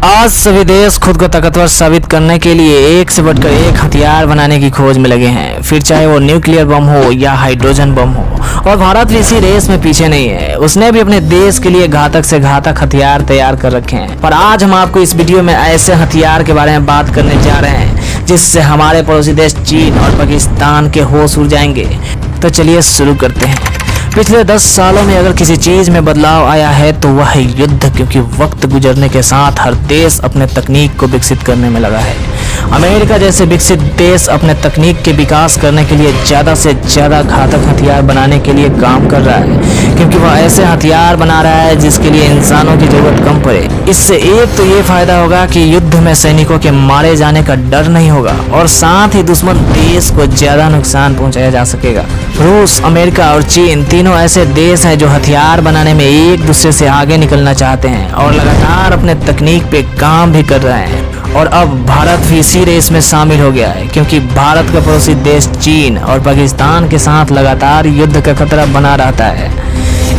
आज सभी देश खुद को ताकतवर साबित करने के लिए एक से बढ़कर एक हथियार बनाने की खोज में लगे हैं, फिर चाहे वो न्यूक्लियर बम हो या हाइड्रोजन बम हो। और भारत भी इसी रेस में पीछे नहीं है, उसने भी अपने देश के लिए घातक से घातक हथियार तैयार कर रखे हैं। पर आज हम आपको इस वीडियो में ऐसे हथियार के बारे में बात करने जा रहे हैं जिससे हमारे पड़ोसी देश चीन और पाकिस्तान के होश उड़ जाएंगे। तो चलिए शुरू करते हैं। पिछले 10 सालों में अगर किसी चीज में बदलाव आया है तो वह है युद्ध, क्योंकि वक्त गुजरने के साथ हर देश अपने तकनीक को विकसित करने में लगा है। अमेरिका जैसे विकसित देश अपने तकनीक के विकास करने के लिए ज़्यादा से ज़्यादा घातक हथियार बनाने के लिए काम कर रहा है, क्योंकि वह ऐसे हथियार बना रहा है जिसके लिए इंसानों की जरूरत कम पड़े। इससे एक तो ये फायदा होगा कि युद्ध में सैनिकों के मारे जाने का डर नहीं होगा, और साथ ही दुश्मन देश को ज़्यादा नुकसान पहुँचाया जा सकेगा। रूस, अमेरिका और चीन तीनों ऐसे देश हैं जो हथियार बनाने में एक दूसरे से आगे निकलना चाहते हैं और लगातार अपने तकनीक पे काम भी कर रहे हैं। और अब भारत भी इसी रेस में शामिल हो गया है, क्योंकि भारत का पड़ोसी देश चीन और पाकिस्तान के साथ लगातार युद्ध का खतरा बना रहता है।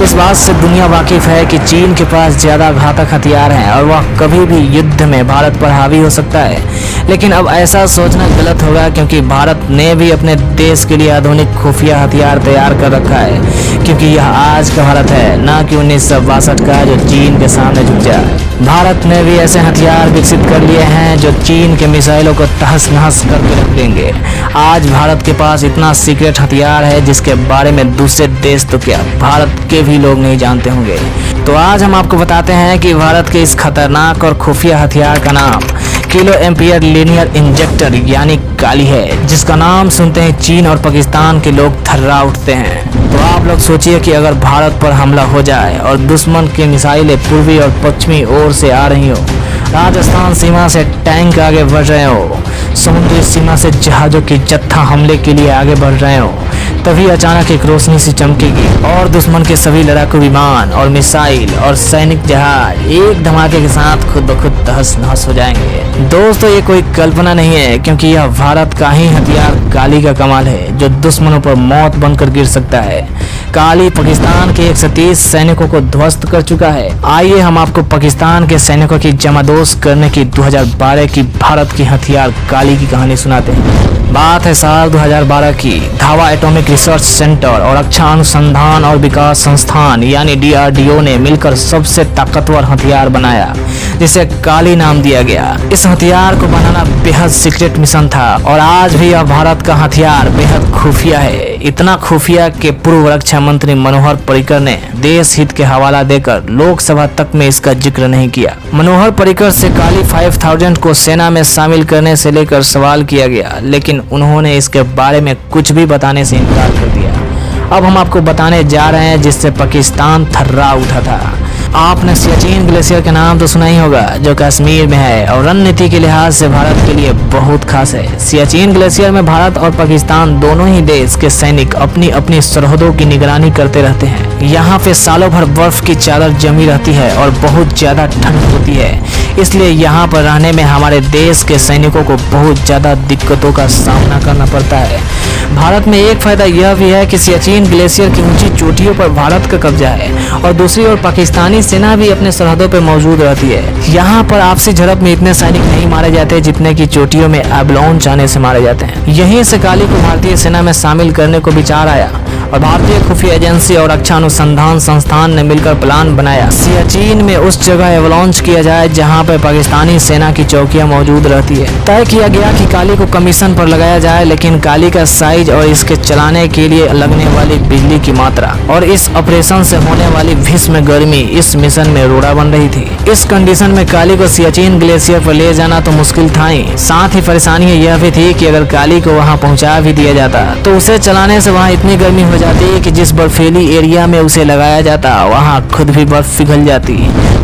इस बात से दुनिया वाकिफ है कि चीन के पास ज़्यादा घातक हथियार हैं और वह कभी भी युद्ध में भारत पर हावी हो सकता है। लेकिन अब ऐसा सोचना गलत होगा, क्योंकि भारत ने भी अपने देश के लिए आधुनिक खुफिया हथियार तैयार कर रखा है, क्योंकि यह आज का भारत है, ना कि 1962 का जो चीन के सामने झुक जाए। भारत ने भी ऐसे हथियार विकसित कर लिए हैं जो चीन के मिसाइलों को तहस नहस करके रख देंगे। आज भारत के पास इतना सीक्रेट हथियार है जिसके बारे में दूसरे देश तो क्या, भारत के भी लोग नहीं जानते होंगे। तो आज हम आपको बताते हैं कि भारत के इस खतरनाक और खुफिया हथियार का नाम किलो एम्पियर लीनियर इंजेक्टर यानी काली है, जिसका नाम सुनते ही चीन और पाकिस्तान के लोग थर्रा उठते हैं। तो आप लोग सोचिए कि अगर भारत पर हमला हो जाए और दुश्मन की मिसाइलें पूर्वी और पश्चिमी ओर से आ रही हो, राजस्थान सीमा से टैंक आगे बढ़ रहे हो, समुद्री सीमा से जहाज़ों की जत्था हमले के लिए आगे बढ़ रहे हो, तभी अचानक एक रोशनी सी चमकेगी और दुश्मन के सभी लड़ाकू विमान और मिसाइल और सैनिक जहाज एक धमाके के साथ खुद ब खुद तहस नहस हो जाएंगे। दोस्तों, ये कोई कल्पना नहीं है, क्योंकि यह भारत का ही हथियार काली का कमाल है जो दुश्मनों पर मौत बनकर गिर सकता है। काली पाकिस्तान के 130 सैनिकों को ध्वस्त कर चुका है। आइए हम आपको पाकिस्तान के सैनिकों की जमादोश करने की 2012 की भारत की हथियार काली की कहानी सुनाते हैं। बात है साल 2012 की। धावा एटॉमिक रिसर्च सेंटर और रक्षा अनुसंधान और विकास संस्थान यानी DRDO ने मिलकर सबसे ताकतवर हथियार बनाया, जिसे काली नाम दिया गया। इस हथियार को बनाना बेहद सीक्रेट मिशन था, और आज भी यह भारत का हथियार बेहद खुफिया है। इतना खुफिया कि पूर्व रक्षा मंत्री मनोहर पर्रिकर ने देश हित के हवाला देकर लोकसभा तक में इसका जिक्र नहीं किया। मनोहर पर्रिकर से काली 5000 को सेना में शामिल करने से लेकर सवाल किया गया, लेकिन उन्होंने इसके बारे में कुछ भी बताने से इनकार कर दिया। अब हम आपको बताने जा रहे हैं जिससे पाकिस्तान थर्रा उठा था। आपने सियाचिन ग्लेशियर का नाम तो सुना ही होगा, जो कश्मीर में है और रणनीति के लिहाज से भारत के लिए बहुत खास है। सियाचिन ग्लेशियर में भारत और पाकिस्तान दोनों ही देश के सैनिक अपनी अपनी सरहदों की निगरानी करते रहते हैं। यहाँ पे सालों भर बर्फ की चादर जमी रहती है और बहुत ज्यादा ठंड होती है, इसलिए यहाँ पर रहने में हमारे देश के सैनिकों को बहुत ज्यादा दिक्कतों का सामना करना पड़ता है। भारत में एक फायदा यह भी है कि सियाचिन ग्लेशियर की ऊंची चोटियों पर भारत का कब्जा है, और दूसरी ओर पाकिस्तानी सेना भी अपने सरहदों पर मौजूद रहती है। यहाँ पर आपसी झड़प में इतने सैनिक नहीं मारे जाते जितने की चोटियों में एवलांच आने से मारे जाते हैं। यहीं से काली को भारतीय सेना में शामिल करने को विचार आया, और भारतीय खुफिया एजेंसी और रक्षा अनुसंधान संस्थान ने मिलकर प्लान बनाया। सियाचिन में उस जगह एवलांच किया जाए जहां पर पाकिस्तानी सेना की चौकियां मौजूद रहती है। तय किया गया कि काली को कमीशन पर लगाया जाए, लेकिन काली का साइज और इसके चलाने के लिए लगने वाली बिजली की मात्रा और इस ऑपरेशन से होने वाली भीषण गर्मी इस मिशन में रोड़ा बन रही थी। इस कंडीशन में काली को सियाचिन ग्लेशियर पर ले जाना तो मुश्किल था ही, साथ ही परेशानी यह भी थी कि अगर काली को वहाँ पहुँचा भी दिया जाता तो उसे चलाने से वहाँ इतनी गर्मी हो जाती कि जिस बर्फीली एरिया में उसे लगाया जाता वहाँ खुद भी बर्फ पिघल जाती।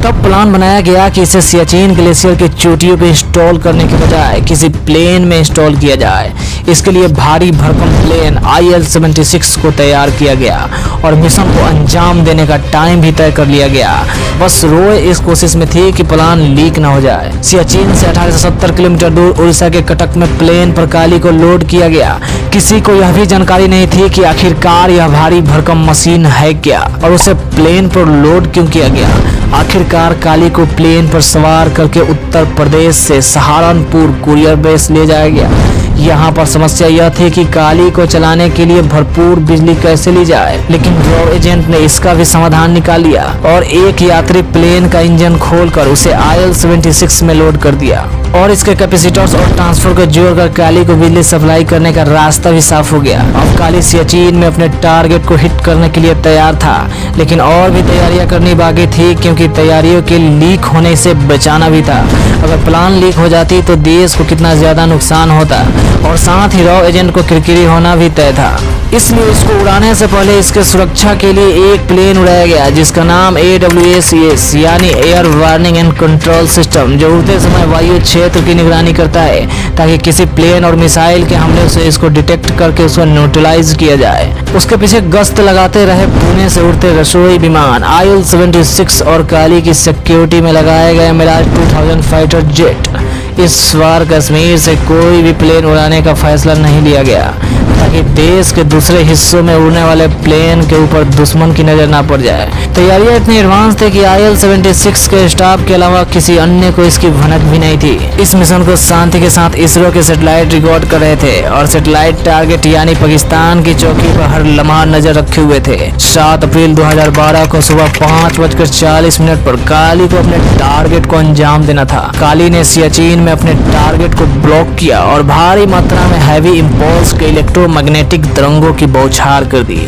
तब प्लान बनाया गया कि इसे सियाचिन ग्लेशियर के चोटियों पे इंस्टॉल करने के बजाय किसी प्लेन में इंस्टॉल किया जाए। इसके लिए भारी भरकम प्लेन IL-76 को तैयार किया गया और मिशन को अंजाम देने का टाइम भी तय कर लिया गया। बस रोए इस कोशिश में थी कि प्लान लीक न हो जाए। सियाचिन से 1870 किलोमीटर दूर उड़ीसा के कटक में प्लेन पर काली को लोड किया गया। किसी को यह भी जानकारी नहीं थी कि आखिरकार यह भारी भरकम मशीन है क्या और उसे प्लेन पर लोड क्यों किया गया। आखिरकार काली को प्लेन पर सवार करके उत्तर प्रदेश से सहारनपुर कुरियर बेस ले जाया गया। यहाँ पर समस्या यह थी कि काली को चलाने के लिए भरपूर बिजली कैसे ली जाए, लेकिन रॉ एजेंट ने इसका भी समाधान निकाल लिया और एक यात्री प्लेन का इंजन खोलकर उसे IL-76 में लोड कर दिया और इसके कैपेसिटर्स और ट्रांसफर को जोड़कर काली को बिजली सप्लाई करने का रास्ता भी साफ हो गया। अब काली सियाचिन में अपने टारगेट को हिट करने के लिए तैयार था, लेकिन और भी तैयारियां करनी बाकी थी क्योंकि तैयारियों के लीक होने से बचाना भी था। अगर प्लान लीक हो जाती तो देश को कितना ज्यादा नुकसान होता और साथ ही रॉ एजेंट को किरकिरी होना भी तय था। इसलिए इसको उड़ाने से पहले इसके सुरक्षा के लिए एक प्लेन उड़ाया गया जिसका नाम AWACS यानी air warning and control system, जो उड़ते समय वायु क्षेत्र की निगरानी करता है ताकि किसी प्लेन और मिसाइल के हमले से इसको डिटेक्ट करके उसको न्यूट्रलाइज किया जाए। उसके पीछे गश्त लगाते रहे पुणे से उड़ते रसोई विमान IL-76 और काली की सिक्योरिटी में लगाए गए मिराज 2000 फाइटर जेट। इस बार कश्मीर से कोई भी प्लेन उड़ाने का फैसला नहीं लिया गया ताकि देश के दूसरे हिस्सों में उड़ने वाले प्लेन के ऊपर दुश्मन की नजर ना पड़ जाए। तैयारियां इतनी एडवांस थी कि IL-76 के स्टाफ के अलावा किसी अन्य को इसकी भनक भी नहीं थी। इस मिशन को शांति के साथ इसरो के सैटेलाइट रिकॉर्ड कर रहे थे और सैटेलाइट टारगेट यानी पाकिस्तान की चौकी पर हर लम्हा नजर रखे हुए थे। 7 अप्रैल 2012 को सुबह 5:40 पर काली को अपने टारगेट को अंजाम देना था। काली ने सियाचिन में अपने टारगेट को ब्लॉक किया और भारी मात्रा में हैवी इंपल्स के इलेक्ट्रोमैग्नेटिक तरंगों की बौछार कर दी,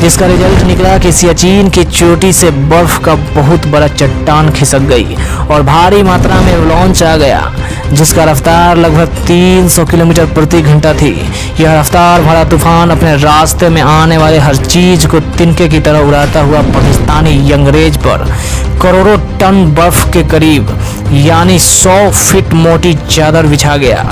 जिसका रिजल्ट निकला कि सियाचिन की चोटी से बर्फ का बहुत बड़ा चट्टान खिसक गई और भारी मात्रा में लॉन्च आ गया जिसका रफ्तार लगभग 300 किलोमीटर प्रति घंटा थी। यह रफ्तार भरा तूफान अपने रास्ते में आने वाले हर चीज को तिनके की तरह उड़ाता हुआ पाकिस्तानी यंगरेज पर करोड़ों टन बर्फ के करीब यानी 100 फीट मोटी चादर बिछा गया,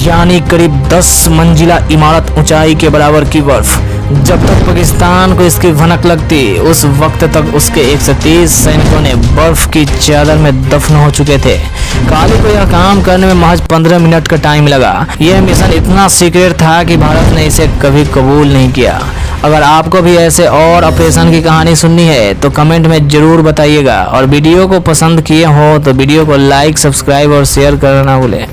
यानी करीब 10 मंजिला इमारत ऊंचाई के बराबर की बर्फ। जब तक पाकिस्तान को इसकी भनक लगती उस वक्त तक उसके 130 सैनिकों ने बर्फ की चादर में दफन हो चुके थे। काली को यह काम करने में महज 15 मिनट का टाइम लगा। यह मिशन इतना सीक्रेट था कि भारत ने इसे कभी कबूल नहीं किया। अगर आपको भी ऐसे और ऑपरेशन की कहानी सुननी है तो कमेंट में जरूर बताइएगा और वीडियो को पसंद किए हो तो वीडियो को लाइक, सब्सक्राइब और शेयर करना ना भूलें।